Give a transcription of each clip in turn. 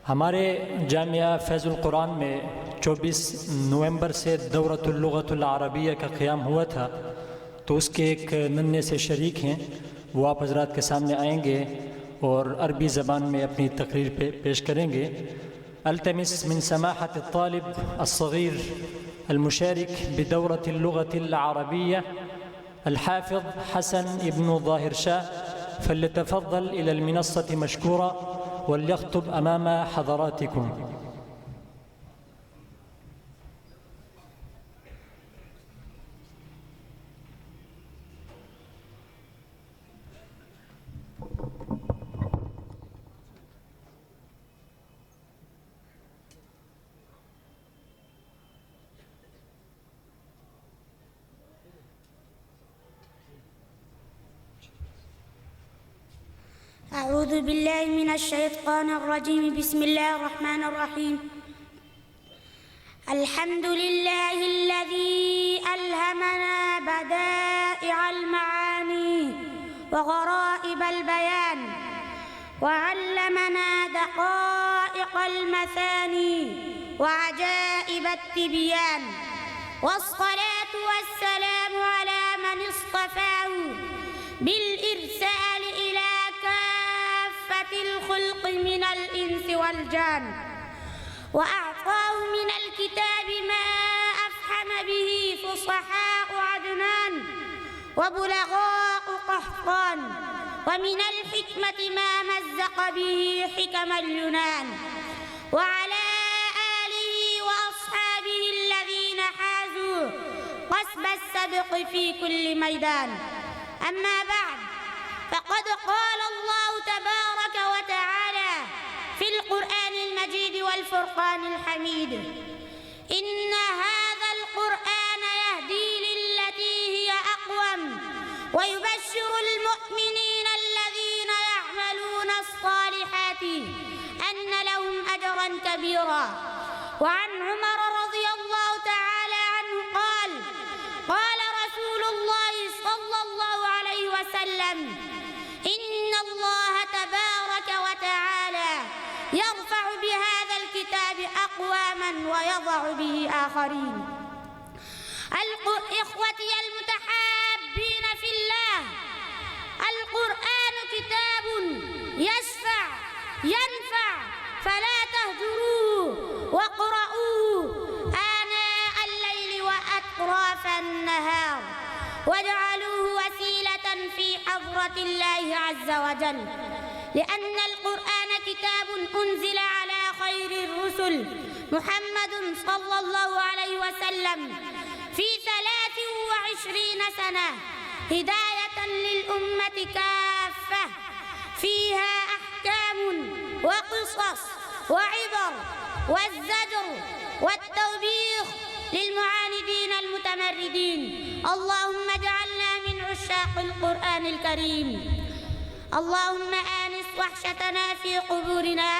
ہمارے جامعہ فیض القرآن میں 24 نومبر سے دورۃ اللغۃ العربیہ کا قیام ہوا تھا، تو اس کے ایک ننھے سے شریک ہیں، وہ آپ حضرات کے سامنے آئیں گے اور عربی زبان میں اپنی تقریر پیش کریں گے۔ التمس من سماحة الطالب الصغير المشارك بدورة اللغة العربية الحافظ حسن ابن ظاهر شاه فليتفضل إلى المنصة مشكورا وليخطب أمام حضراتكم۔ أعوذ بالله من الشيطان الرجيم، بسم الله الرحمن الرحيم۔ الحمد لله الذي ألهمنا بدائع المعاني وغرائب البيان، وعلمنا دقائق المثاني وعجائب التبيان، والصلاة والسلام على من اصطفاه بالإرسال إلى كافة الخلق من الإنس والجان، وأعطاه من الكتاب ما أفحم به فصحاء عدنان وبلغاء قحطان، ومن الحكمة ما مزق به حكم اليونان، وعلى آله وأصحابه الذين حازوا قصب السبق في كل ميدان. أما بعد، فقد قال الله تبارك وتعالى في القرآن المجيد والفرقان الحميد: إن هذا القرآن يهدي للتي هي أقوم ويبشر المؤمنين الذين يعملون الصالحات أن لهم أجرا كبيرا. وعن عمر رضي الله تعالى عنه قال: قال رسول الله صلى الله عليه وسلم: إن الله تبارك وتعالى يرفع بهذا الكتاب أقواما ويضع به آخرين. إخوتي المتحابين في الله، القرآن كتاب يشفع ينفع، فلا تهجروه واقرؤوه آناء الليل وأطراف النهار، واجعلوه وسيلة في حضرة الله عز وجل، لأن القرآن كتاب أنزل على خير الرسل محمد صلى الله عليه وسلم في 23 سنة هداية للأمة كافة، فيها أحكام وقصص وعبر والزجر والتوبيخ للمعاندين المتمردين. اللهم اجعلنا من عشاق القرآن الكريم. اللهم آنس وحشتنا في قبورنا.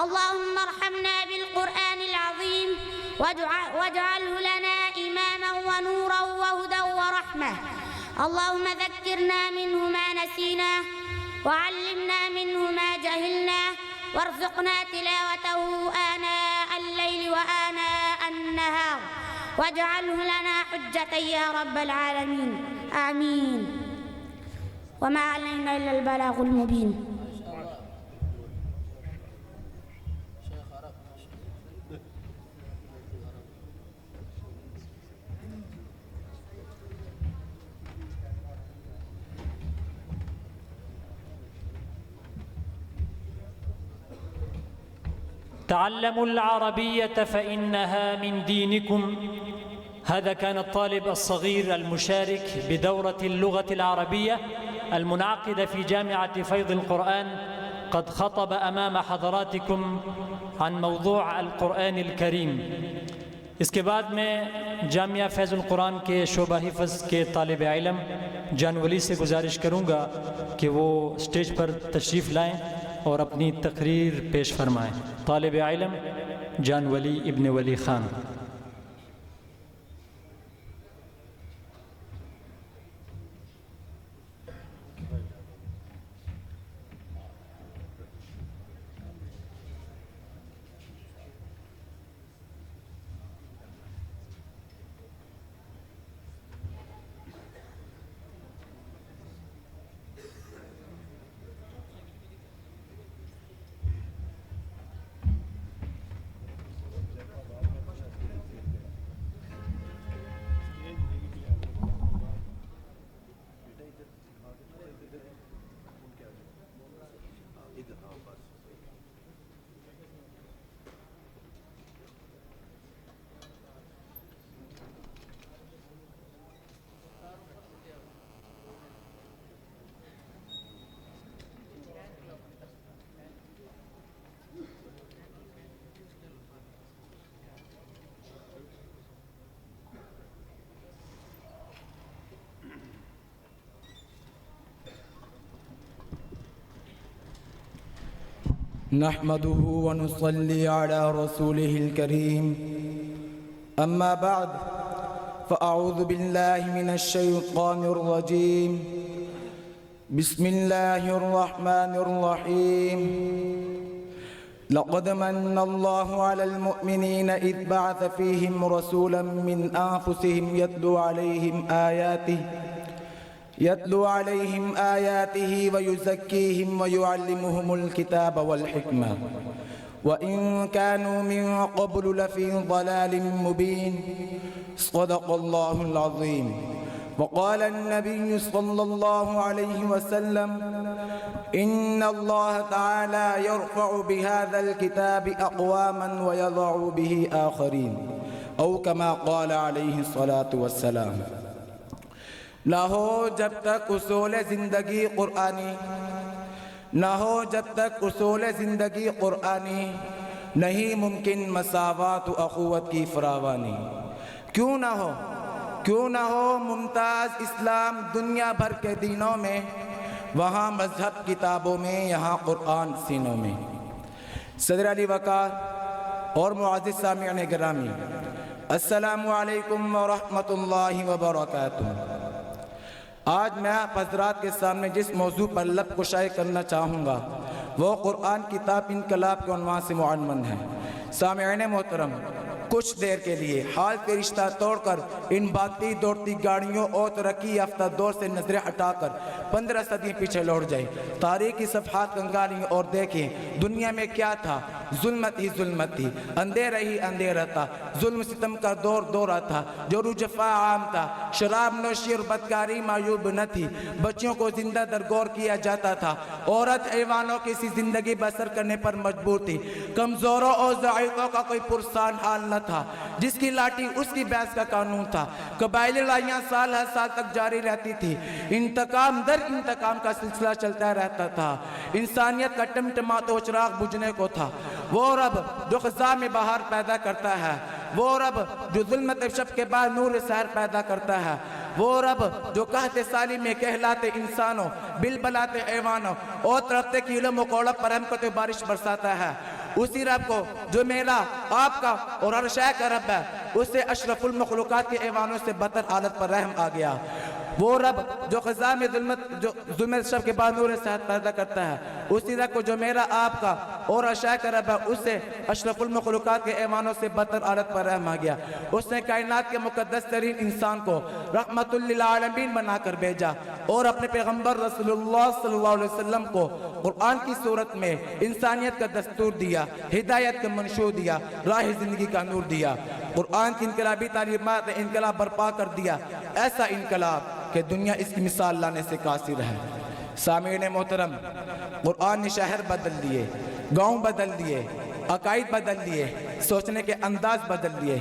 اللهم ارحمنا بالقرآن العظيم واجعله لنا إماما ونورا وهدى ورحمة. اللهم ذكرنا منه ما نسينا، وعلمنا منه ما جهلنا، وارزقنا تلاوته آناء الليل وآناء النهار، واجعله لنا حجة يا رب العالمين، آمين. وما علينا إلا البلاغ المبين. تعلموا العربية فإنها من دينكم. هذا كان الطالب الصغير المشارك بدورة اللغة العربية المنعقدة في جامعة فيض القرآن، قد خطب أمام حضراتكم عن موضوع القرآن الكريم۔ اس کے بعد میں جامعہ فیض القرآن کے شعبہ حفظ کے طالب علم جان ولی سے گزارش کروں گا کہ وہ اسٹیج پر تشریف لائیں اور اپنی تقریر پیش فرمائیں۔ طالب علم جان ولی ابن ولی خان۔ نحمده ونصلي على رسوله الكريم أما بعد فأعوذ بالله من الشيطان الرجيم بسم الله الرحمن الرحيم لقد من الله على المؤمنين إذ بعث فيهم رسولا من أنفسهم يتلو عليهم آياته ويزكيهم ويعلمهم الكتاب والحكمة وإن كانوا من قبل لفي ضلال مبين صدق الله العظيم. وقال النبي صلى الله عليه وسلم إن الله تعالى يرفع بهذا الكتاب أقواما ويضع به آخرين أو كما قال عليه الصلاة والسلام. نہ ہو جب تک اصول زندگی قرآنی، نہ ہو جب تک اصول زندگی قرآنی، نہیں ممکن مساوات و اخوت کی فراوانی. کیوں نہ ہو ممتاز اسلام دنیا بھر کے دینوں میں، وہاں مذہب کتابوں میں، یہاں قرآن سینوں میں. صدر علی وقار اور معزز سامعین گرامی، السلام علیکم ورحمۃ اللہ وبرکاتہ. آج میں آپ حضرات کے سامنے جس موضوع پر لب کشائی کرنا چاہوں گا وہ قرآن کتاب انقلاب کے عنوان سے معنون ہے. سامعین محترم، کچھ دیر کے لیے حال کے رشتہ توڑ کر ان بھاگتی دوڑتی گاڑیوں اور ترقی یافتہ دور سے نظریں ہٹا کر 15 صدی پیچھے لوٹ جائیں، تاریخ کی صفحات کنگالیں اور دیکھیں دنیا میں کیا تھا. ظلمت ہی ظلمت تھی، اندھیرا ہی اندھیرا تھا، ظلم ستم کا دورہ تھا، جور و جفا عام تھا، شراب نوشی اور بدکاری معیوب نہ تھی، بچیوں کو زندہ درگور کیا جاتا تھا، عورت حیوانوں کی سی زندگی بسر کرنے پر مجبور تھی، کمزوروں اور ضعیفوں کا کوئی پرسان حال نہ تھا، جس کی لاٹھی اس کی بحث کا قانون تھا. قبائلی لڑائیاں سال ہر سال تک جاری رہتی تھی، انتقام در انتقام کا سلسلہ چلتا رہتا تھا. انسانیت کا ٹمٹماتا ہوا چراغ بجھنے کو تھا. وہ رب جو خزاں میں بہار پیدا کرتا ہے، وہ رب جو ظلمت شب کے بعد نور سحر پیدا کرتا ہے، وہ رب جو کہتے سالی میں کہلاتے انسانوں، بل بلاتے حیوانوں اور ترقتے کیلوں مکوڑا پر ہم کو بارش برساتا ہے. اسی رب کو جو میرا آپ کا اور ہر شے کا رب ہے، اسے اشرف المخلوقات کے ایوانوں سے بدتر حالت پر رحم آ گیا. وہ رب جو خزاں میں ظلمت شب کے بعد نور صحت پیدا کرتا ہے، اسی رب کو جو میرا آپ کا اور اشیاء کا رب ہے، اسے اشرف المخلوقات کے ایوانوں سے بدتر حالت پر رحم آ گیا. اس نے کائنات کے مقدس ترین انسان کو رحمت للعالمین بنا کر بھیجا اور اپنے پیغمبر رسول اللہ صلی اللہ علیہ وسلم کو قرآن کی صورت میں انسانیت کا دستور دیا، ہدایت کا منشور دیا، راہ زندگی کا نور دیا. قرآن کی انقلابی تعلیمات نے انقلاب برپا کر دیا، ایسا انقلاب کہ دنیا اس کی مثال لانے سے قاصر ہے. سامعین محترم، قرآن نے شہر بدل دیے، گاؤں بدل دیے، عقائد بدل دیے، سوچنے کے انداز بدل دیے.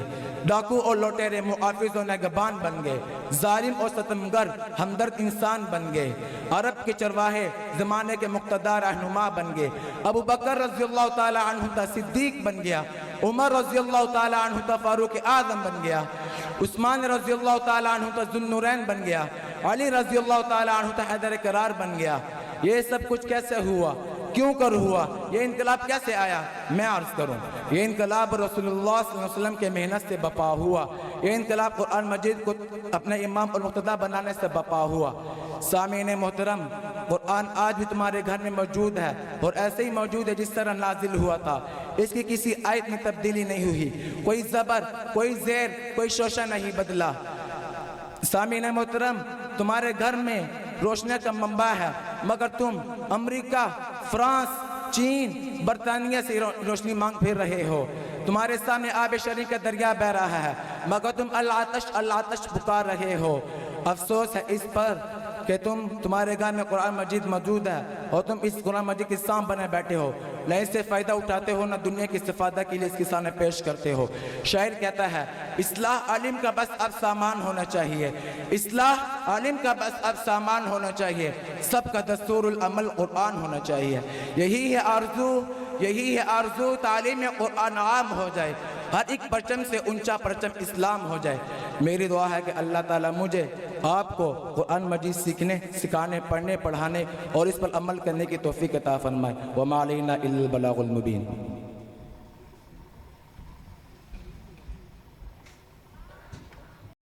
ڈاکو اور لوٹیرے محافظ و نگہبان بن گئے، ظالم اور ستمگر ہمدرد انسان بن گئے. عرب کے چرواہے زمانے کے مقتدر رہنما بن گئے. ابو بکر رضی اللہ تعالی عنہ تا صدیق بن گیا، عمر رضی اللہ تعالی عنہ تا فاروق اعظم بن گیا، عثمان رضی اللہ تعالی عنہ تا ذو النورین بن گیا، علی رضی اللہ تعالی عنہ تا حیدر کرار بن گیا. یہ سب کچھ کیسے ہوا؟ کیوں کر ہوا؟ یہ انقلاب کیسے آیا؟ میں عرض کروں، یہ انقلاب رسول اللہ صلی اللہ علیہ وسلم کے محنت سے بپا ہوا. یہ انقلاب قرآن مجید کو اپنے امام اور مقتدی بنانے سے بپا ہوا. سامعین محترم، قرآن آج بھی تمہارے گھر میں موجود ہے اور ایسے ہی موجود ہے جس طرح نازل ہوا تھا. اس کی کسی آیت میں تبدیلی نہیں ہوئی، کوئی زبر، کوئی زیر، کوئی شوشہ نہیں بدلا. سامعین محترم، تمہارے گھر میں روشنی کا منبع ہے، مگر تم امریکہ، فرانس، چین، برطانیہ سے روشنی مانگ پھر رہے ہو. تمہارے سامنے آب شرعی کا دریا بہ رہا ہے، مگر تم العطش العطش پکار رہے ہو. افسوس ہے اس پر کہ تمہارے گھر میں قرآن مجید موجود ہے اور تم اس قرآن مجید کے سام بنے بیٹھے ہو، نہ اس سے فائدہ اٹھاتے ہو، نہ دنیا کی استفادہ کے لیے اس کے سامنے پیش کرتے ہو. شاعر کہتا ہے، اصلاح عالم کا بس اب سامان ہونا چاہیے، اصلاح عالم کا بس اب سامان ہونا چاہیے، سب کا دستور العمل قرآن ہونا چاہیے. یہی ہے آرزو تعلیم قرآن عام ہو جائے، ہر ایک پرچم سے اونچا پرچم اسلام ہو جائے. میری دعا ہے کہ اللہ تعالیٰ مجھے آپ کو قرآن مجید سیکھنے، سکھانے، پڑھنے، پڑھانے اور اس پر عمل کرنے کی توفیق عطا فرمائے۔ وما علینا الا البلاغ المبین۔